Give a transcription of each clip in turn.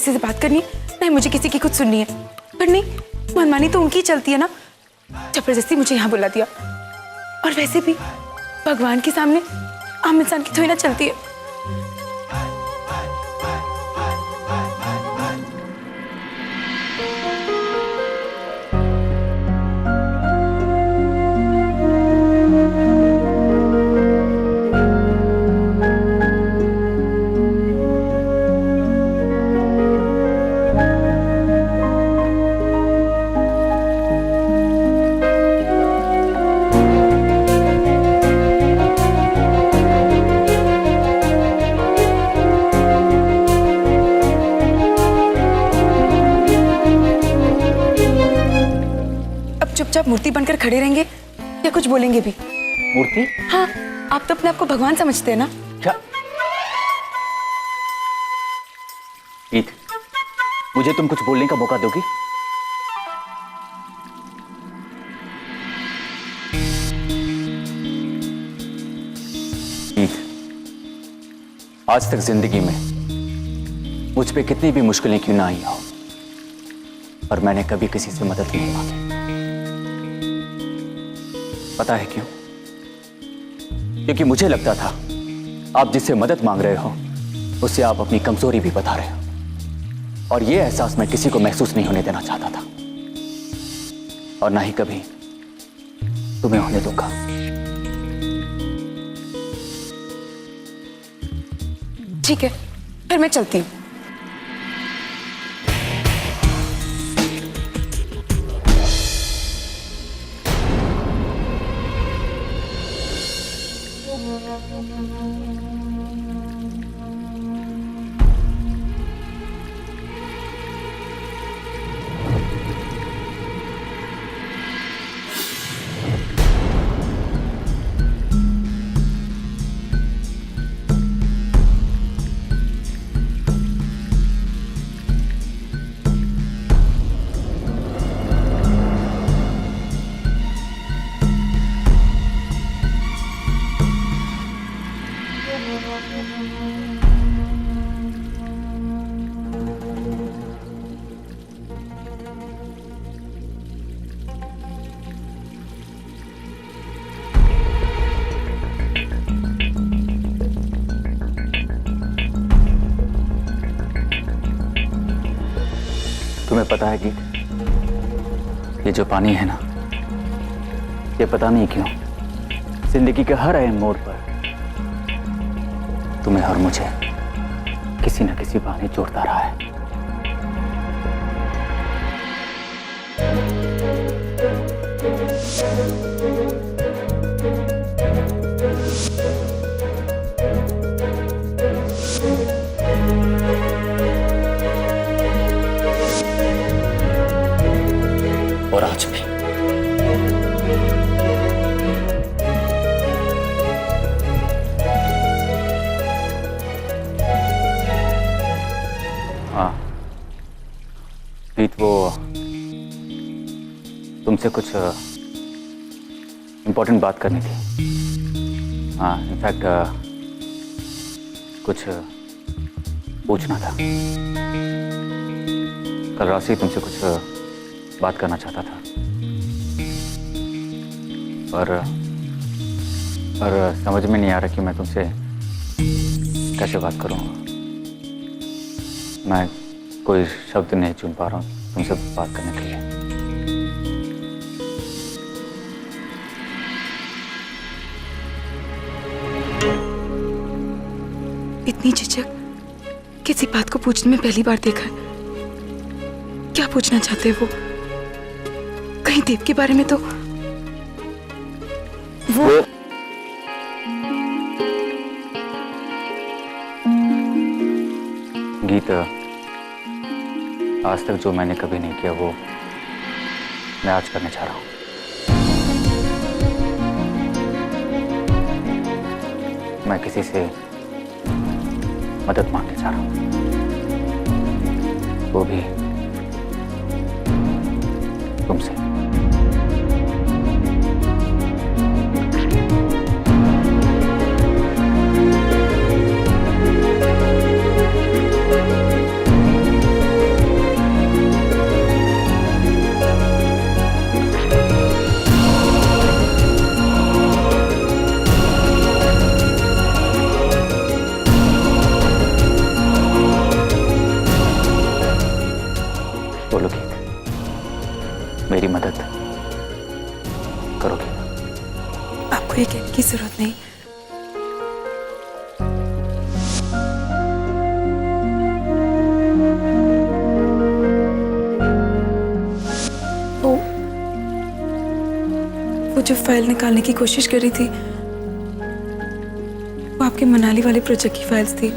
किसी से बात करनी है, ना ही मुझे किसी की कुछ सुननी है। पर नहीं, मनमानी तो उनकी चलती है ना। जबरदस्ती मुझे यहाँ बुला दिया। और वैसे भी भगवान के सामने आम इंसान की थोड़ी ना चलती है। चुपचाप मूर्ति बनकर खड़े रहेंगे या कुछ बोलेंगे भी? मूर्ति? हाँ, आप तो अपने आप को भगवान समझते हैं ना। क्या? गीत, मुझे तुम कुछ बोलने का मौका दोगी? गीत, आज तक जिंदगी में मुझ पे कितनी भी मुश्किलें क्यों ना आई हो, पर मैंने कभी किसी से मदद नहीं मांगी। पता है क्यों? क्योंकि मुझे लगता था आप जिससे मदद मांग रहे हो उससे आप अपनी कमजोरी भी बता रहे हो, और यह एहसास मैं किसी को महसूस नहीं होने देना चाहता था, और ना ही कभी तुम्हें होने दूंगा। ठीक है, फिर मैं चलती हूँ। तुम्हें पता है कि ये जो पानी है ना, ये पता नहीं क्यों जिंदगी के हर अहम मोड़ पर तुम्हें और मुझे किसी न किसी बहाने जोड़ता रहा है। और आज भी हाँ प्रीत, वो तुमसे कुछ इम्पोर्टेंट बात करनी थी। हाँ, इनफैक्ट कुछ पूछना था। कल रात से ही तुमसे कुछ बात करना चाहता था, पर समझ में नहीं आ रहा कि मैं तुमसे कैसे बात करूंगा। मैं कोई शब्द नहीं चुन पा रहा हूँ तुमसे बात करने के लिए। इतनी झिझक किसी बात को पूछने में पहली बार देखा है। क्या पूछना चाहते हैं वो? कहीं देव के बारे में तो वो गीत, आज तक जो मैंने कभी नहीं किया वो मैं आज करने जा रहा हूं। मैं किसी से मदद मांगने जा रहा हूं, वो भी तुमसे। मेरी मदद करोगी? आपको ये कहने की जरूरत नहीं। वो जो फाइल निकालने की कोशिश कर रही थी वो आपके मनाली वाले प्रोजेक्ट की फाइल्स थी।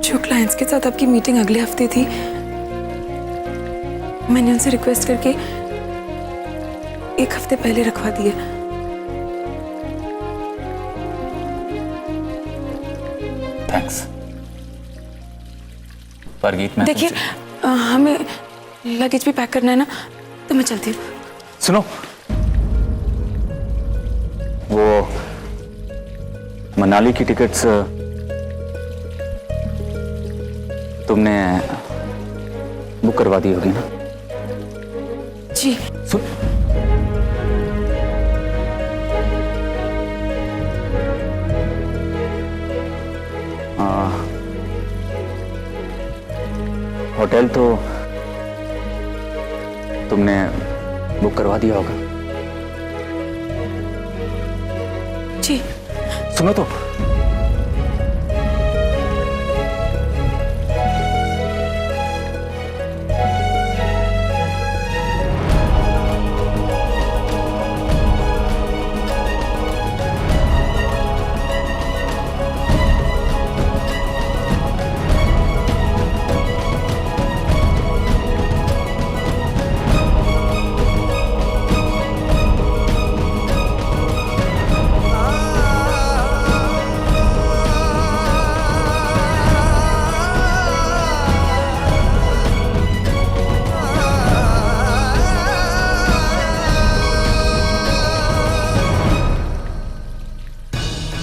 जो क्लाइंट्स के साथ आपकी मीटिंग अगले हफ्ते थी, मैंने उनसे रिक्वेस्ट करके 1 हफ्ते पहले रखवा दिए। थैंक्स। पर गीत में देखिए, हमें लगेज भी पैक करना है ना, तो मैं चलती हूँ। सुनो, वो मनाली की टिकट्स तुमने बुक करवा दी होगी ना? जी। सुन, होटल तो तुमने बुक करवा दिया होगा। जी। सुनो तो,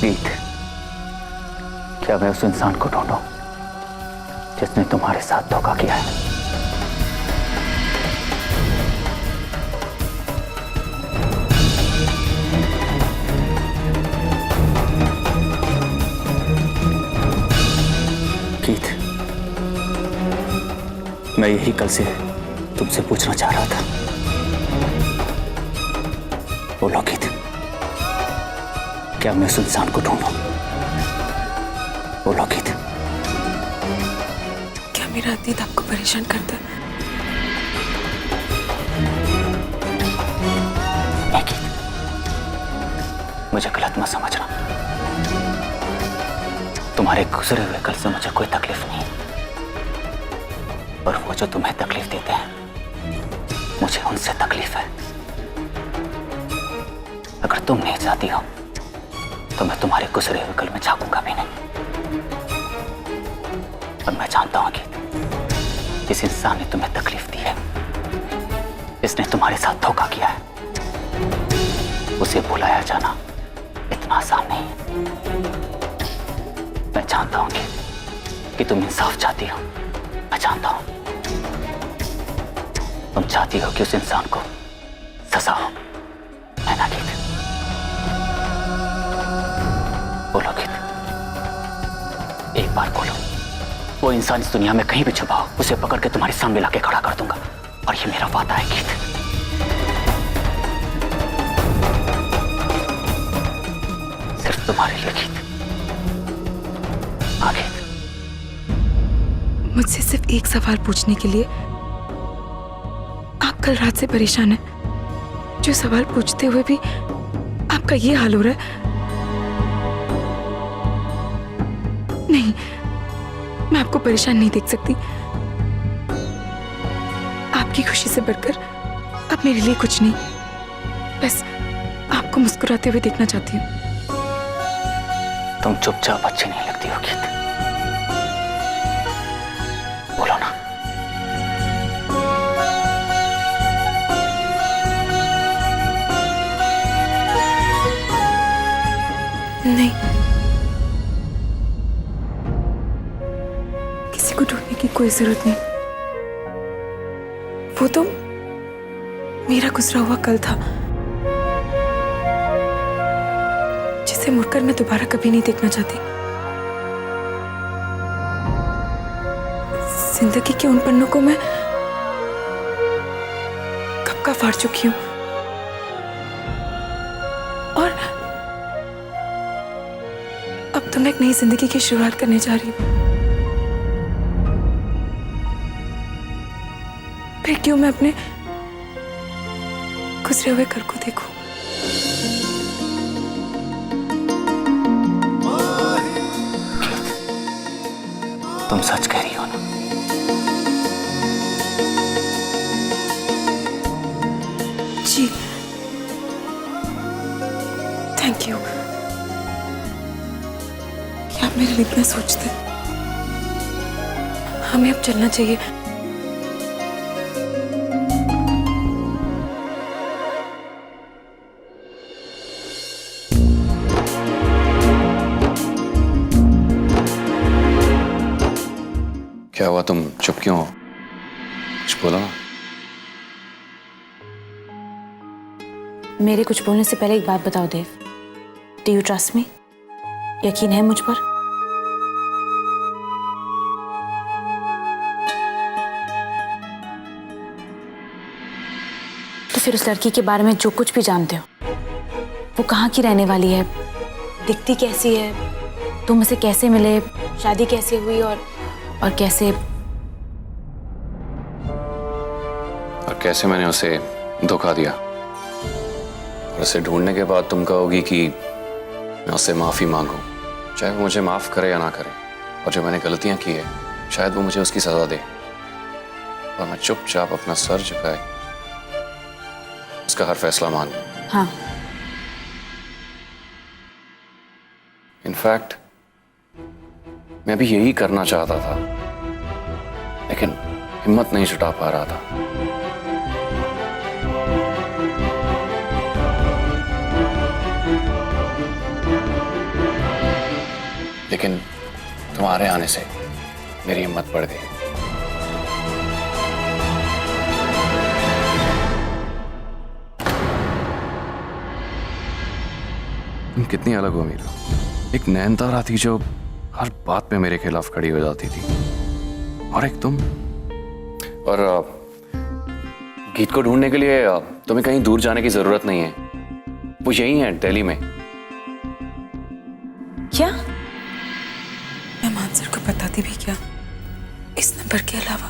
गीत, क्या मैं उस इंसान को ढूंढूं जिसने तुम्हारे साथ धोखा किया है? गीत, मैं यही कल से तुमसे पूछना चाह रहा था। बोलो गीत, क्या मैं उस इंसान को ढूंढूं? बोलो गीत। क्या मेरा अतीत आपको परेशान करता है? नहीं गीत, मुझे गलत मत समझना। तुम्हारे गुजरे हुए कल से मुझे कोई तकलीफ नहीं, और वो जो तुम्हें तकलीफ देते हैं मुझे उनसे तकलीफ है। अगर तुम नहीं चाहती हो तो मैं तुम्हारे गुजरे हुए कल में झांकूंगा भी नहीं। और मैं जानता हूं कि जिस इंसान ने तुम्हें तकलीफ दी है, जिसने तुम्हारे साथ धोखा किया है, उसे भुलाया जाना इतना आसान नहीं है। मैं जानता हूं कि तुम इंसाफ चाहती हो। मैं जानता हूं तुम चाहती हो कि उस इंसान को सजा हो, है ना गीत? बोलो गीत, एक बार बोलो। वो इंसान इस दुनिया में कहीं भी छुपा हो, उसे पकड़ के तुम्हारे सामने लाके खड़ा कर दूंगा, और ये मेरा वादा है गीत। सिर्फ तुम्हारे लिए गीत। हाँ गीत। मुझसे सिर्फ एक सवाल पूछने के लिए आप कल रात से परेशान हैं। जो सवाल पूछते हुए भी आपका ये हाल हो रहा है। नहीं, मैं आपको परेशान नहीं देख सकती। आपकी खुशी से बढ़कर अब मेरे लिए कुछ नहीं। बस आपको मुस्कुराते हुए देखना चाहती हूँ। तुम चुपचाप अच्छी नहीं लगती हो गीत। बोलो ना। नहीं, किसी को ढूंढने की कोई जरूरत नहीं। वो तो मेरा गुजरा हुआ कल था, जिसे मुड़कर मैं दोबारा कभी नहीं देखना चाहती। जिंदगी के उन पन्नों को मैं कब का फाड़ चुकी हूं और अब तो मैं एक नई जिंदगी की शुरुआत करने जा रही हूं। फिर क्यों मैं अपने गुजरे हुए घर को देखूं? तुम सच कह रही हो ना? जी, थैंक यू कि आप मेरे लिए इतना सोचते। हमें अब चलना चाहिए। क्या हुआ, तुम चुप क्यों हो? कुछ बोलो ना। मेरे कुछ बोलने से पहले एक बात बताओ देव, डू यू ट्रस्ट मी? यकीन है मुझ पर? तो फिर उस लड़की के बारे में जो कुछ भी जानते हो, वो कहाँ की रहने वाली है, दिखती कैसी है, तुम उसे कैसे मिले, शादी कैसे हुई और कैसे कैसे मैंने उसे धोखा दिया और उसे ढूंढने के बाद तुम कहोगी कि मैं उससे माफी मांगू, चाहे वो मुझे माफ करे या ना करे, और जो मैंने गलतियां की है शायद वो मुझे उसकी सजा दे, और मैं चुपचाप अपना सर झुकाए उसका हर फैसला मान लूं। हाँ, इनफैक्ट मैं भी यही करना चाहता था, लेकिन हिम्मत नहीं जुटा पा रहा था। लेकिन तुम्हारे आने से मेरी हिम्मत बढ़ गई। तुम कितनी अलग हो मीरा। एक नैनतारा थी जो हर बात पे मेरे खिलाफ खड़ी हो जाती थी, और एक तुम। और गीत को ढूंढने के लिए तुम्हें कहीं दूर जाने की जरूरत नहीं है, वो यहीं है दिल्ली में। क्या? मैं मानसर को बताती भी क्या इस नंबर के अलावा?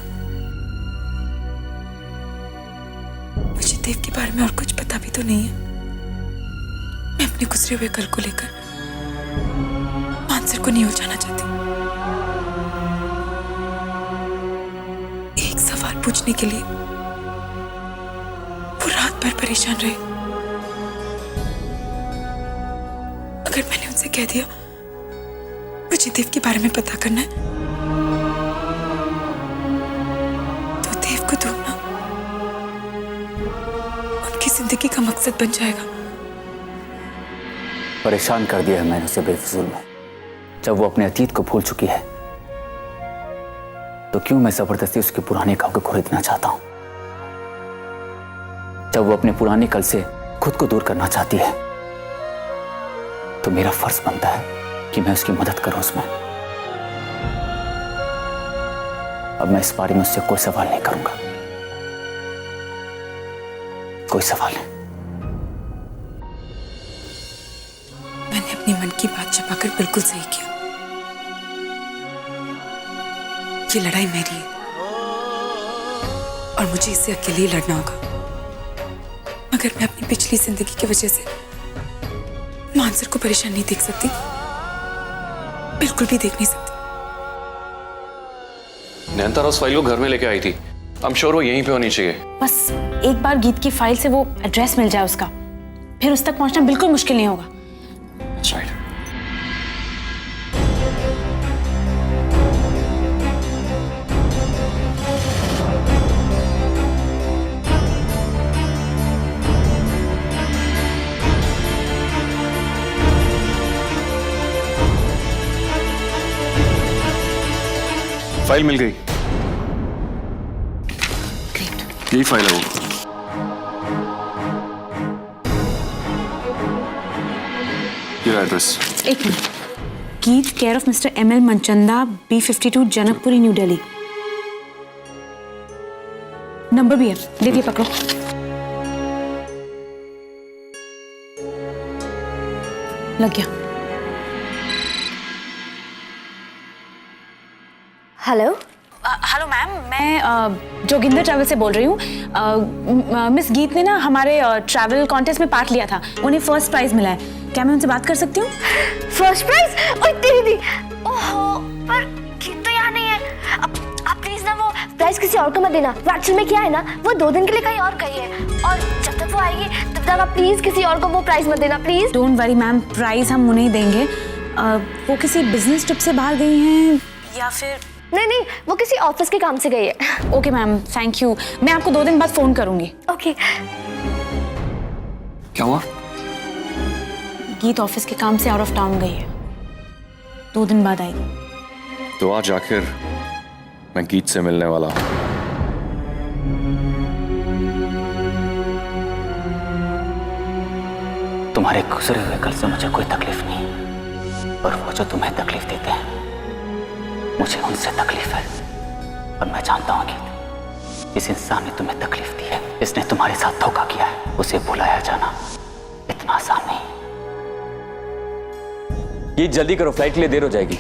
मुझे देव के बारे में और कुछ पता भी तो नहीं है। मैं अपने गुजरे हुए कल को लेकर मानसर को नहीं उलझाना चाहती। एक सवाल पूछने के लिए वो रात भर परेशान रहे। अगर मैंने उनसे कह दिया मुझे देव के बारे में पता करना है, तो देव को ढूंढना उनकी जिंदगी का मकसद बन जाएगा। परेशान कर दिया है मैंने उसे बेफिजूल में। जब वो अपने अतीत को भूल चुकी है तो क्यों मैं जबरदस्ती उसके पुराने घाव को खरीदना चाहता हूं? जब वो अपने पुराने कल से खुद को दूर करना चाहती है तो मेरा फर्ज बनता है कि मैं उसकी मदद करूं उसमें। अब मैं इस बारे में उससे कोई सवाल नहीं करूंगा, कोई सवाल नहीं। मैंने अपने मन की बात छुपाकर बिल्कुल सही किया। ये लड़ाई मेरी है और मुझे इससे अकेले ही लड़ना होगा। मगर मैं अपनी पिछली जिंदगी की वजह से मानसर को परेशान नहीं देख सकती, बिल्कुल भी देख नहीं सकती। नैनतारा उस फाइल को घर में लेके आई थी, I'm sure वो यहीं पे होनी चाहिए। बस एक बार गीत की फाइल से वो एड्रेस मिल जाए उसका, फिर उस तक पहुंचना बिल्कुल मुश्किल नहीं होगा। That's right. फाइल मिल गई। यही फाइल है वो। ये एड्रेस। एक मिनट। गीत care of mister ML Manchanda, B52 Janakpuri, new Delhi. Number भी है, देखिए पकड़ो। लग गया। हेलो। हेलो मैम, मैं जोगिंदर ट्रैवल से बोल रही हूँ। मिस गीत ने ना हमारे ट्रैवल कॉन्टेस्ट में पार्ट लिया था, उन्हें फर्स्ट प्राइज मिला है। क्या मैं उनसे बात कर सकती हूँ? First prize? ओए तेरी दी। ओहो, पर गीत तो यहाँ नहीं है। अब आप प्लीज ना वो प्राइज किसी और को मत देना। वो एक्चुअल में क्या है ना, वो 2 दिन के लिए कहीं और गई है, और जब तक वो आएगी तब तक आप प्लीज किसी और को वो प्राइज मत देना, please. Don't worry ma'am, prize हम उन्हें देंगे। वो किसी बिजनेस ट्रिप से बाहर गई हैं या फिर? नहीं, वो किसी ऑफिस के काम से गई है। Okay ma'am, thank you. मैं आपको 2 दिन बाद फोन करूंगी। ओके। क्या हुआ? गीत ऑफिस के काम से आउट ऑफ टाउन गई है, 2 दिन बाद आएगी। तो आज आखिर मैं गीत से मिलने वाला हूं। तुम्हारे गुजरे हुए कल से मुझे कोई तकलीफ नहीं, और वो जो तुम्हें तकलीफ देते हैं मुझे उनसे तकलीफ है। और मैं जानता हूं कि इस इंसान ने तुम्हें तकलीफ दी है, इसने तुम्हारे साथ धोखा किया है। उसे भुलाया जाना इतना आसान नहीं। ये जल्दी करो, फ्लाइट के लिए देर हो जाएगी।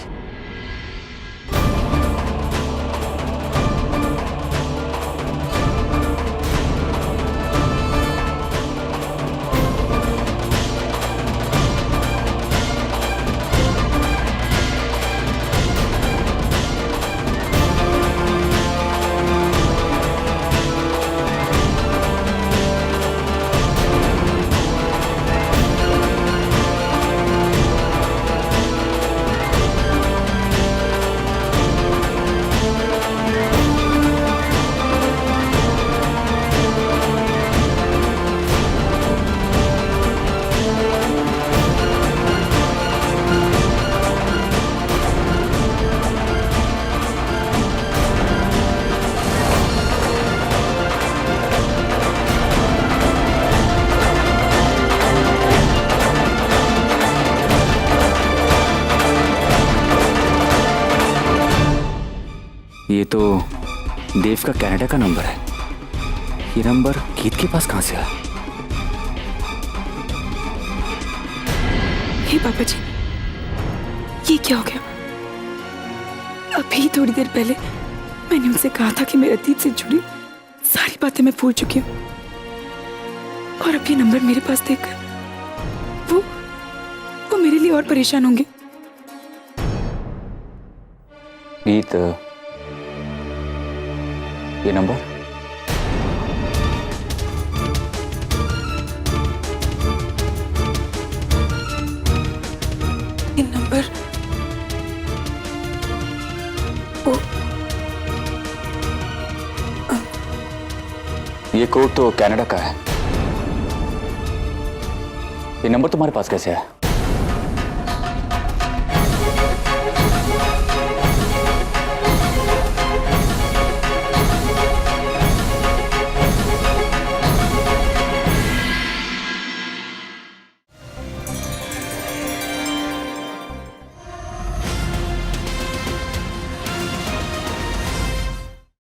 ये तो देव का कनाडा का नंबर है। ये नंबर गीत के पास कहां से आया? हे पापा जी, ये क्या हो गया? अभी थोड़ी देर पहले मैंने उनसे कहा था कि मेरे अतीत से जुड़ी सारी बातें मैं भूल चुकी हूँ, और अब ये नंबर मेरे पास देखकर वो मेरे लिए और परेशान होंगे। गीत, ये नंबर? ये नंबर ये कोड तो कनाडा का है। ये नंबर तुम्हारे पास कैसे है?